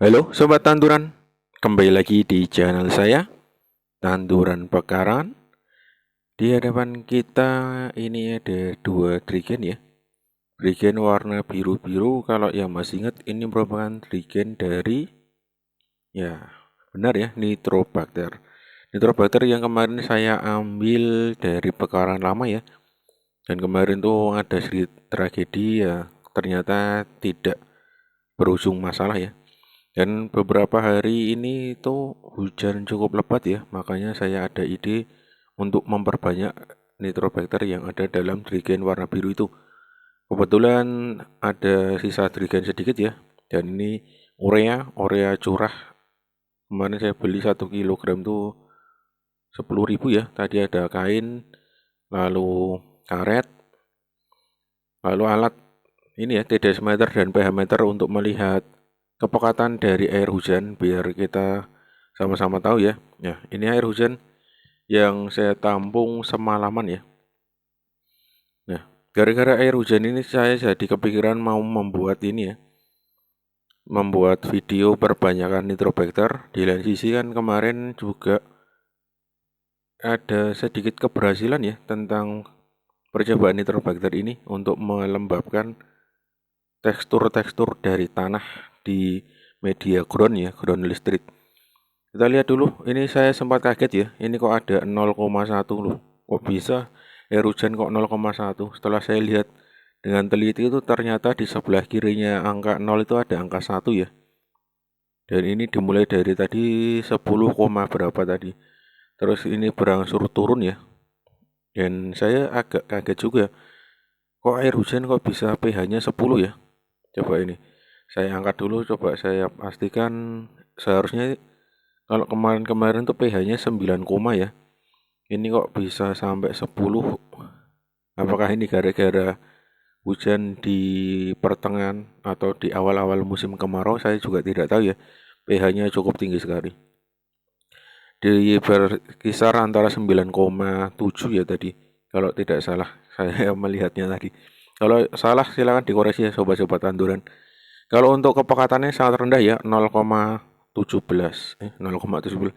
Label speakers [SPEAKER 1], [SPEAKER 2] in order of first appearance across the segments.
[SPEAKER 1] Halo Sobat Tanduran, kembali lagi di channel saya, Tanduran Pekaran. Di hadapan kita ini ada dua trigen ya. Trigen warna biru-biru, kalau yang masih ingat ini merupakan trigen dari, ya benar ya, Nitrobacter. Nitrobacter yang kemarin saya ambil dari pekaran lama ya. Dan kemarin tuh ada sedikit tragedi ya, ternyata tidak berujung masalah ya. Dan beberapa hari ini tuh hujan cukup lebat ya, makanya saya ada ide untuk memperbanyak nitrobacter yang ada dalam trigen warna biru itu. Kebetulan ada sisa trigen sedikit ya, dan ini urea curah. Kemarin saya beli 1 kilogram tuh 10.000 ya. Tadi ada kain, lalu karet, lalu alat ini ya, TDS meter dan pH meter untuk melihat kepekatan dari air hujan biar kita sama-sama tahu ya. Ya, ini air hujan yang saya tampung semalaman ya. Nah, gara-gara air hujan ini saya jadi kepikiran mau membuat ini ya. Membuat video perbanyakan nitrobacter. Di lain sisi kan kemarin juga ada sedikit keberhasilan ya tentang percobaan nitrobacter ini untuk melembabkan tekstur-tekstur dari tanah di media ground ya, ground listrik. Kita lihat dulu, ini saya sempat kaget ya, ini kok ada 0,1 loh. Kok bisa air hujan kok 0,1? Setelah saya lihat dengan teliti itu ternyata di sebelah kirinya angka 0 itu ada angka 1 ya. Dan ini dimulai dari tadi 10, berapa tadi. Terus ini berangsur turun ya. Dan saya agak kaget juga, kok air hujan kok bisa pH-nya 10 ya. Coba ini, saya angkat dulu, coba saya pastikan. Seharusnya kalau kemarin-kemarin tuh pH-nya 9, ya. Ini kok bisa sampai 10? Apakah ini gara-gara hujan di pertengahan atau di awal-awal musim kemarau? Saya juga tidak tahu ya. pH-nya cukup tinggi sekali. Di berkisar antara 9,7 ya tadi. Kalau tidak salah, saya melihatnya tadi. Kalau salah silakan dikoreksi ya sobat-sobat tanduran. Kalau untuk kepekatannya sangat rendah ya, 0,17. 0,17.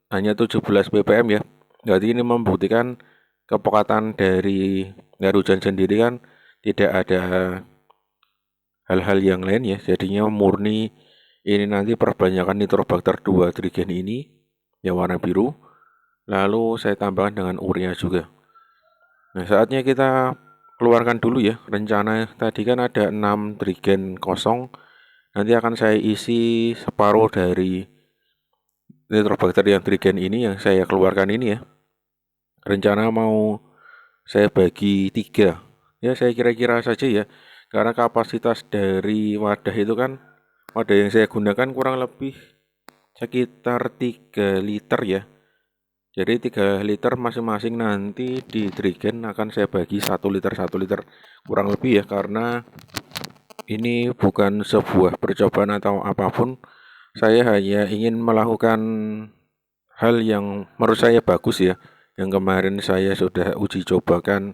[SPEAKER 1] Hanya 17 ppm ya. Jadi ini membuktikan kepekatan dari air hujan sendiri kan tidak ada hal-hal yang lain ya. Jadinya murni ini nanti perbanyakan nitrobacter 2 trigen ini yang warna biru. Lalu saya tambahkan dengan urea juga. Nah, saatnya kita keluarkan dulu ya. Rencana tadi kan ada 6 trigen kosong. Nanti akan saya isi separuh dari nitrobacter yang trigen ini yang saya keluarkan ini ya. Rencana mau saya bagi 3. Ya saya kira-kira saja ya. Karena kapasitas dari wadah itu kan, wadah yang saya gunakan kurang lebih sekitar 3 liter ya. Jadi 3 liter masing-masing nanti di trigen akan saya bagi 1 liter kurang lebih ya, karena ini bukan sebuah percobaan atau apapun. Saya hanya ingin melakukan hal yang menurut saya bagus ya. Yang kemarin saya sudah uji cobakan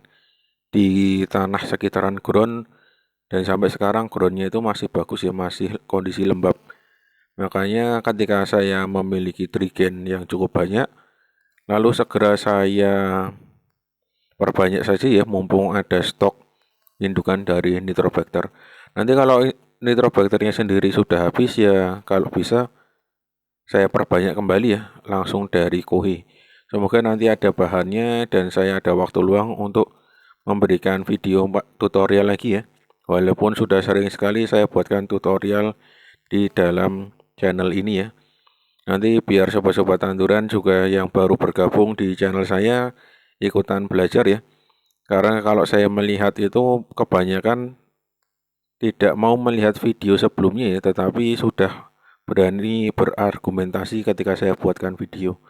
[SPEAKER 1] di tanah sekitaran ground, dan sampai sekarang groundnya itu masih bagus ya, masih kondisi lembab. Makanya ketika saya memiliki trigen yang cukup banyak, lalu segera saya perbanyak saja ya, mumpung ada stok indukan dari nitrobacter. Nanti kalau nitrobacternya sendiri sudah habis ya, kalau bisa saya perbanyak kembali ya, langsung dari kohi. Semoga nanti ada bahannya dan saya ada waktu luang untuk memberikan video tutorial lagi ya. Walaupun sudah sering sekali saya buatkan tutorial di dalam channel ini ya. Nanti biar sobat-sobat tanduran juga yang baru bergabung di channel saya ikutan belajar ya. Karena kalau saya melihat itu kebanyakan tidak mau melihat video sebelumnya ya, tetapi sudah berani berargumentasi ketika saya buatkan video.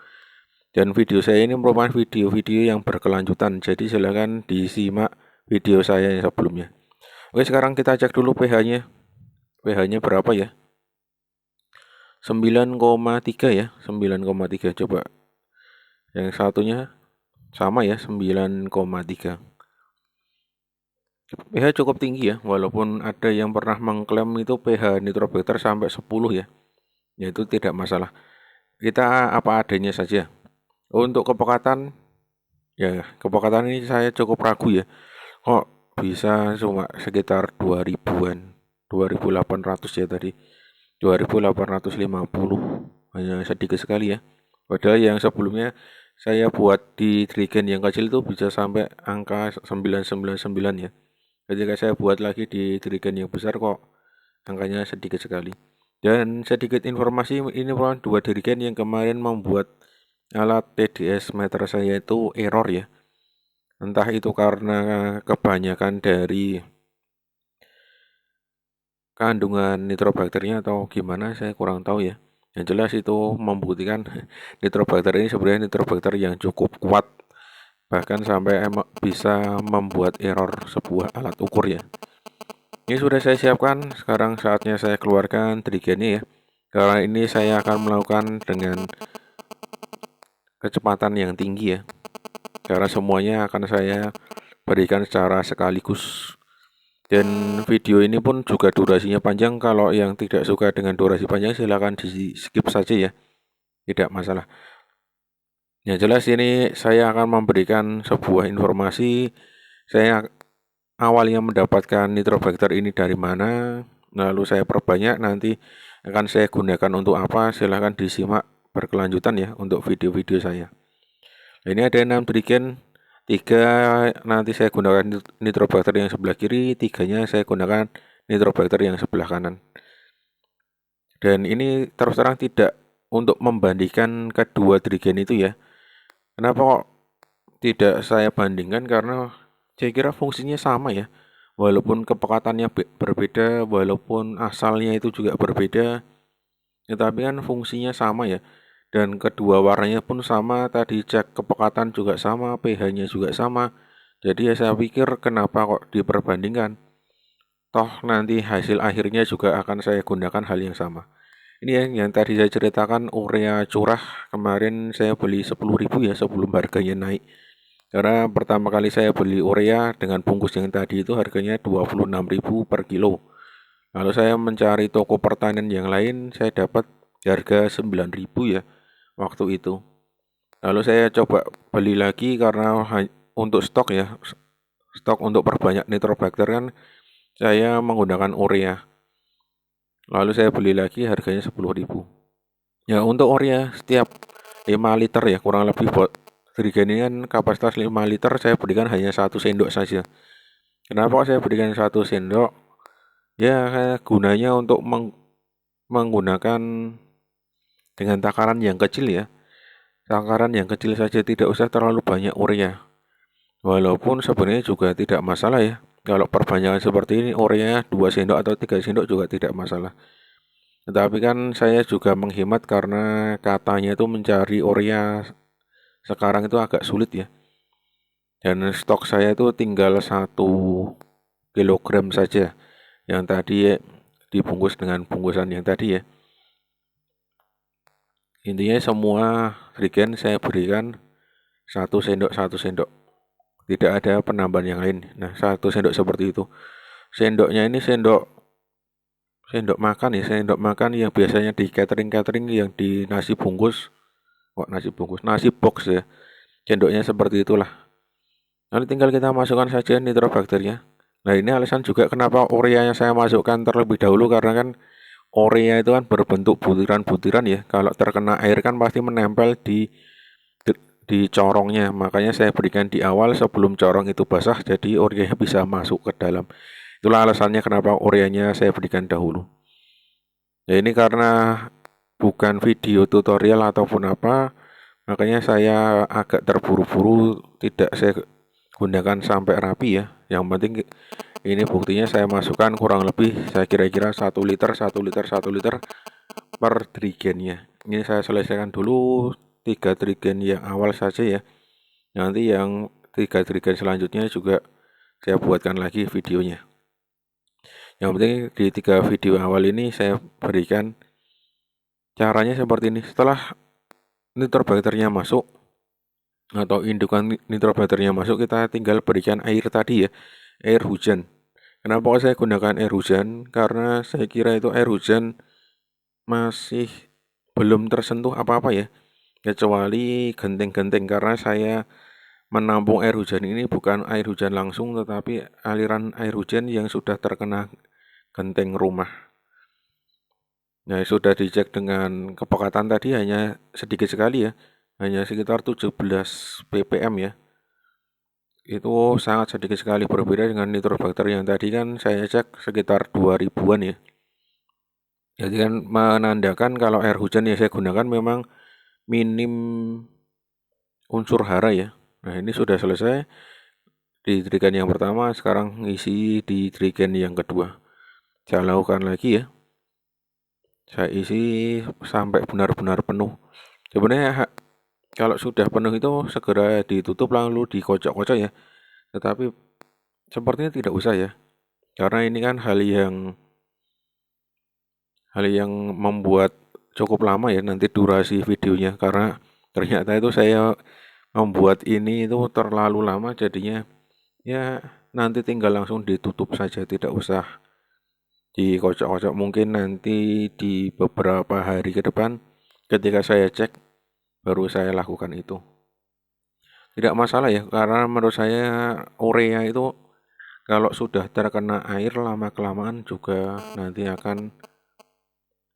[SPEAKER 1] Dan video saya ini merupakan video-video yang berkelanjutan, jadi silahkan disimak video saya yang sebelumnya. Oke, sekarang kita cek dulu pH-nya. pH-nya berapa ya? 9,3 ya, 9,3. Coba yang satunya sama ya, 9,3. pH cukup tinggi ya, walaupun ada yang pernah mengklaim itu pH Nitrobacter sampai 10 ya, yaitu tidak masalah. Kita apa adanya saja. Untuk kepekatan, ya kepekatan ini saya cukup ragu ya. Kok bisa cuma sekitar 2000-an, 2800 ya tadi, 2850, hanya sedikit sekali ya. Padahal yang sebelumnya saya buat di Trigen yang kecil itu bisa sampai angka 999 ya. Ketika saya buat lagi di Trigen yang besar kok angkanya sedikit sekali. Dan sedikit informasi, ini merupakan dua Trigen yang kemarin membuat alat TDS meter saya itu error ya. Entah itu karena kebanyakan dari kandungan nitrobakternya atau gimana, saya kurang tahu ya. Yang jelas itu membuktikan nitrobakter ini sebenarnya nitrobakter yang cukup kuat, bahkan sampai bisa membuat error sebuah alat ukur ya. Ini sudah saya siapkan, sekarang saatnya saya keluarkan trigennya ya. Karena ini saya akan melakukan dengan kecepatan yang tinggi ya. Karena semuanya akan saya berikan secara sekaligus. Dan video ini pun juga durasinya panjang. Kalau yang tidak suka dengan durasi panjang silahkan di skip saja ya, tidak masalah. Yang jelas ini saya akan memberikan sebuah informasi. Saya awalnya mendapatkan nitrobacter ini dari mana, lalu saya perbanyak, nanti akan saya gunakan untuk apa, silahkan disimak berkelanjutan ya untuk video-video saya. Ini ada 6 trigen, 3 nanti saya gunakan nitrobacter yang sebelah kiri, 3-nya saya gunakan nitrobacter yang sebelah kanan. Dan ini terus terang tidak untuk membandingkan kedua trigen itu ya. Kenapa kok tidak saya bandingkan? Karena saya kira fungsinya sama ya. Walaupun kepekatannya berbeda, walaupun asalnya itu juga berbeda, tetapi kan fungsinya sama ya. Dan kedua warnanya pun sama, tadi cek kepekatan juga sama, pH-nya juga sama. Jadi ya saya pikir kenapa kok diperbandingkan. Toh nanti hasil akhirnya juga akan saya gunakan hal yang sama. Ini yang tadi saya ceritakan urea curah, kemarin saya beli 10.000 ya sebelum harganya naik. Karena pertama kali saya beli urea dengan bungkus yang tadi itu harganya 26.000 per kilo. Lalu saya mencari toko pertanian yang lain, saya dapat harga 9.000 ya waktu itu. Lalu saya coba beli lagi karena untuk stok ya, stok untuk perbanyak nitrobacter kan saya menggunakan urea. Lalu saya beli lagi harganya 10.000. Ya untuk urea setiap 5 liter ya kurang lebih buat trigen ini kan kapasitas 5 liter, saya berikan hanya 1 sendok saja. Kenapa saya berikan 1 sendok? Ya gunanya untuk menggunakan dengan takaran yang kecil ya. Takaran yang kecil saja, tidak usah terlalu banyak urea. Walaupun sebenarnya juga tidak masalah ya. Kalau perbanyakan seperti ini urea 2 sendok atau 3 sendok juga tidak masalah. Tetapi kan saya juga menghemat karena katanya itu mencari urea sekarang itu agak sulit ya. Dan stok saya itu tinggal 1 kilogram saja. Yang tadi dibungkus dengan bungkusan yang tadi ya. Intinya semua trigen saya berikan 1 sendok. Tidak ada penambahan yang lain. Nah 1 sendok seperti itu. Sendoknya ini sendok makan ya. Sendok makan yang biasanya di catering yang di nasi bungkus. Nasi box ya. Sendoknya seperti itulah. Nanti tinggal kita masukkan saja nitrobakternya. Nah ini alasan juga kenapa urea yang saya masukkan terlebih dahulu, karena kan urea itu kan berbentuk butiran-butiran ya. Kalau terkena air kan pasti menempel di corongnya. Makanya saya berikan di awal sebelum corong itu basah, jadi ureanya bisa masuk ke dalam. Itulah alasannya kenapa ureanya saya berikan dahulu. Ya ini karena bukan video tutorial ataupun apa, makanya saya agak terburu-buru, tidak saya gunakan sampai rapi ya. Yang penting ini buktinya saya masukkan kurang lebih saya kira-kira 1 liter per trigennya. Ini saya selesaikan dulu 3 trigen yang awal saja ya. Nanti yang 3 trigen selanjutnya juga saya buatkan lagi videonya. Yang penting di 3 video awal ini saya berikan caranya seperti ini. Setelah nitrobakternya masuk atau indukan nitrobakternya masuk, kita tinggal berikan air tadi ya. air hujan. Kenapa kok saya gunakan air hujan? Karena saya kira itu air hujan masih belum tersentuh apa-apa ya, kecuali genteng-genteng karena saya menampung air hujan ini bukan air hujan langsung tetapi aliran air hujan yang sudah terkena genteng rumah. Nah, sudah dicek dengan kepekatan tadi hanya sedikit sekali ya, hanya sekitar 17 ppm ya. Itu sangat sedikit sekali berbeda dengan nitrobakter yang tadi kan saya cek sekitar 2000-an ya. Jadi kan menandakan kalau air hujan yang saya gunakan memang minim unsur hara ya. Nah, ini sudah selesai di trigen yang pertama, sekarang ngisi di trigen yang kedua. Saya lakukan lagi ya. Saya isi sampai benar-benar penuh. Sebenarnya kalau sudah penuh itu segera ditutup lalu dikocok-kocok ya. Tetapi sepertinya tidak usah ya. Karena ini kan hal yang membuat cukup lama ya nanti durasi videonya karena ternyata itu saya membuat ini itu terlalu lama jadinya ya nanti tinggal langsung ditutup saja tidak usah dikocok-kocok mungkin nanti di beberapa hari ke depan ketika saya cek baru saya lakukan itu. Tidak masalah ya karena menurut saya urea itu kalau sudah terkena air lama-kelamaan juga nanti akan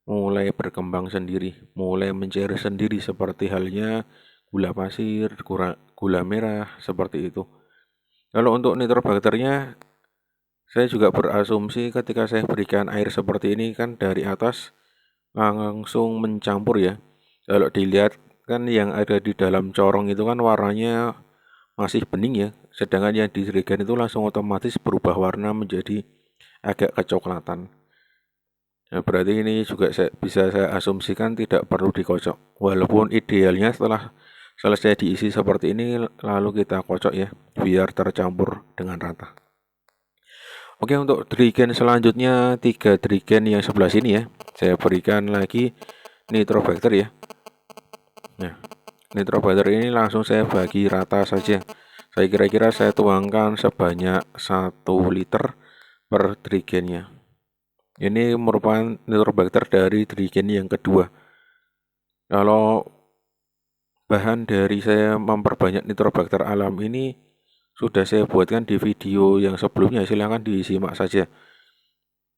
[SPEAKER 1] mulai berkembang sendiri, mulai mencair sendiri seperti halnya gula pasir, gula merah, seperti itu. Kalau untuk nitrobakternya, saya juga berasumsi ketika saya berikan air seperti ini kan dari atas langsung mencampur ya. Kalau dilihat kan yang ada di dalam corong itu kan warnanya masih bening ya, sedangkan yang di jerigen itu langsung otomatis berubah warna menjadi agak kecoklatan. Ya, berarti ini juga bisa saya asumsikan tidak perlu dikocok. Walaupun idealnya setelah selesai diisi seperti ini lalu kita kocok ya, biar tercampur dengan rata. Oke, untuk drigen selanjutnya 3 drigen yang sebelah sini ya. Saya berikan lagi nitrobakter ya. Nah, nitrobakter ini langsung saya bagi rata saja. Saya kira-kira saya tuangkan sebanyak 1 liter per drigennya. Ini merupakan nitrobakter dari drigen yang kedua. Kalau bahan dari saya memperbanyak nitrobakter alam ini sudah saya buatkan di video yang sebelumnya, silahkan disimak saja.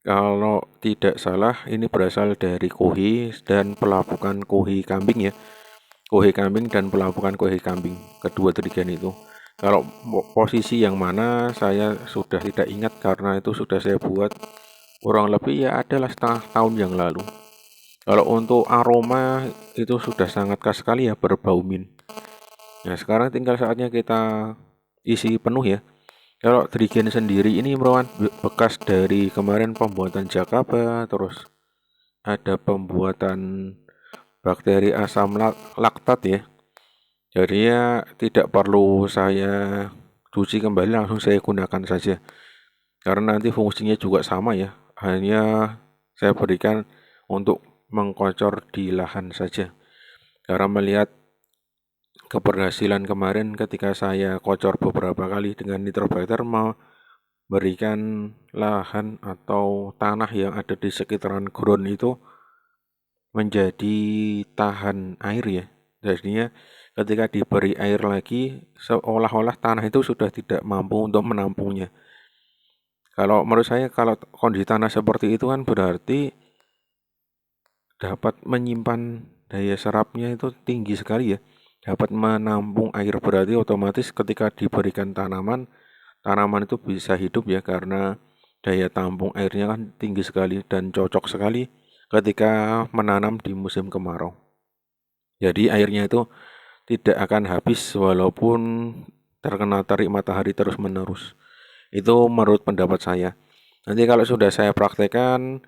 [SPEAKER 1] Kalau tidak salah ini berasal dari kohi dan pelapukan kohi kambing ya. Kohi kambing dan pelapukan kohi kambing, kedua drigen itu. Kalau posisi yang mana saya sudah tidak ingat karena itu sudah saya buat kurang lebih ya adalah setengah tahun yang lalu. Kalau untuk aroma itu sudah sangat khas sekali ya, berbau mint. Nah, sekarang tinggal saatnya kita isi penuh ya. Kalau drigen sendiri ini merupakan bekas dari kemarin pembuatan jakaba, terus ada pembuatan bakteri asam laktat ya. Jadi ya tidak perlu saya cuci kembali, langsung saya gunakan saja. Karena nanti fungsinya juga sama ya. Hanya saya berikan untuk mengkocor di lahan saja. Karena melihat keberhasilan kemarin ketika saya kocor beberapa kali dengan nitrobakter memberikan lahan atau tanah yang ada di sekitaran ground itu menjadi tahan air ya. Jadinya ketika diberi air lagi seolah-olah tanah itu sudah tidak mampu untuk menampungnya. Kalau menurut saya kalau kondisi tanah seperti itu kan berarti dapat menyimpan daya serapnya itu tinggi sekali ya. Dapat menampung air berarti otomatis ketika diberikan tanaman, tanaman itu bisa hidup ya karena daya tampung airnya kan tinggi sekali dan cocok sekali ketika menanam di musim kemarau. Jadi airnya itu tidak akan habis walaupun terkena terik matahari terus-menerus. Itu menurut pendapat saya. Nanti kalau sudah saya praktekkan,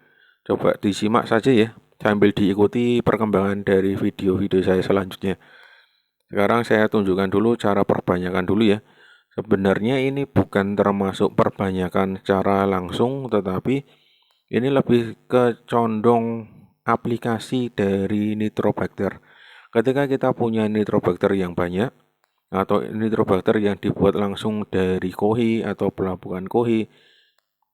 [SPEAKER 1] coba disimak saja ya, sambil diikuti perkembangan dari video-video saya selanjutnya. Sekarang saya tunjukkan dulu cara perbanyakan dulu ya. Sebenarnya ini bukan termasuk perbanyakan secara langsung, tetapi ini lebih ke condong aplikasi dari nitrobakter. Ketika kita punya nitrobakter yang banyak, atau nitrobakter yang dibuat langsung dari kohi atau pelabuhan kohi.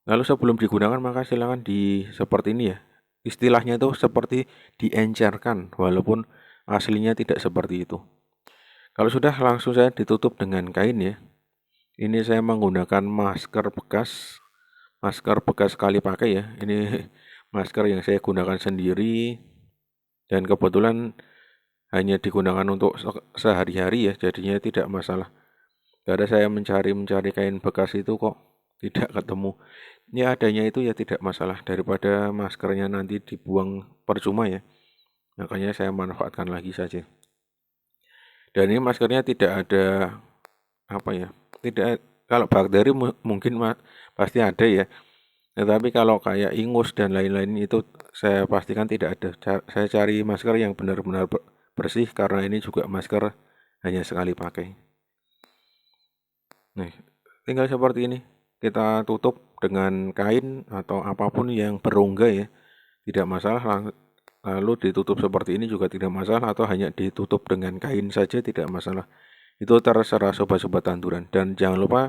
[SPEAKER 1] Lalu sebelum digunakan maka silakan seperti ini ya. Istilahnya itu seperti diencerkan walaupun aslinya tidak seperti itu. Kalau sudah langsung saya ditutup dengan kain ya. Ini saya menggunakan masker bekas sekali pakai ya. Ini masker yang saya gunakan sendiri dan kebetulan hanya digunakan untuk sehari-hari ya, jadinya tidak masalah. Karena saya mencari kain bekas itu kok tidak ketemu. Ya adanya itu ya tidak masalah, daripada maskernya nanti dibuang percuma ya. Makanya saya manfaatkan lagi saja. Dan ini maskernya tidak ada apa ya? Tidak, kalau bakteri mungkin pasti ada ya. Tetapi kalau kayak ingus dan lain-lain itu saya pastikan tidak ada. Saya cari masker yang benar-benar bersih karena ini juga masker hanya sekali pakai. Nah, tinggal seperti ini. Kita tutup dengan kain atau apapun yang berongga ya. Tidak masalah. Lalu ditutup seperti ini juga tidak masalah, atau hanya ditutup dengan kain saja tidak masalah. Itu terserah sobat-sobat tanduran. Dan jangan lupa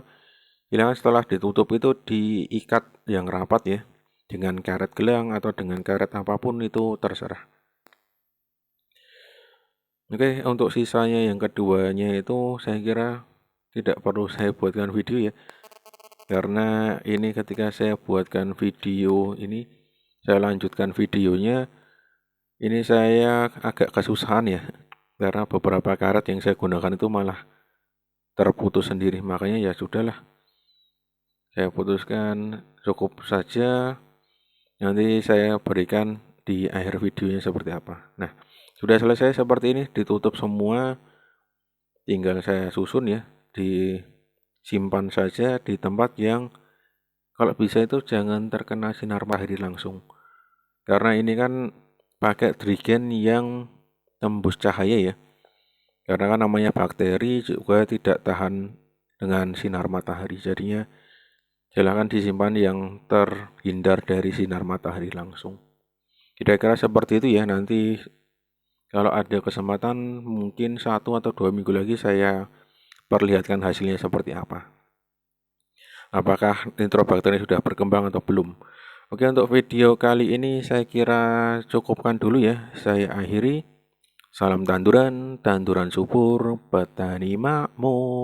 [SPEAKER 1] setelah ditutup itu diikat yang rapat ya, dengan karet gelang atau dengan karet apapun itu terserah. Oke, untuk sisanya yang keduanya itu saya kira tidak perlu saya buatkan video ya, karena ini ketika saya buatkan video ini, saya lanjutkan videonya, ini saya agak kesusahan ya, karena beberapa karet yang saya gunakan itu malah terputus sendiri. Makanya ya sudahlah, saya putuskan cukup saja, nanti saya berikan di akhir videonya seperti apa. Nah, sudah selesai seperti ini, ditutup semua, tinggal saya susun ya, disimpan saja di tempat yang kalau bisa itu jangan terkena sinar matahari langsung. Karena ini kan pakai drigen yang tembus cahaya ya. Karena kan namanya bakteri juga tidak tahan dengan sinar matahari. Jadinya silakan disimpan yang terhindar dari sinar matahari langsung. Kira-kira seperti itu ya. Nanti kalau ada kesempatan mungkin 1 atau 2 minggu lagi saya perlihatkan hasilnya seperti apa. Apakah nitrobakternya sudah berkembang atau belum. Oke, untuk video kali ini saya kira cukupkan dulu ya. Saya akhiri. Salam tanduran, tanduran subur, petani makmur.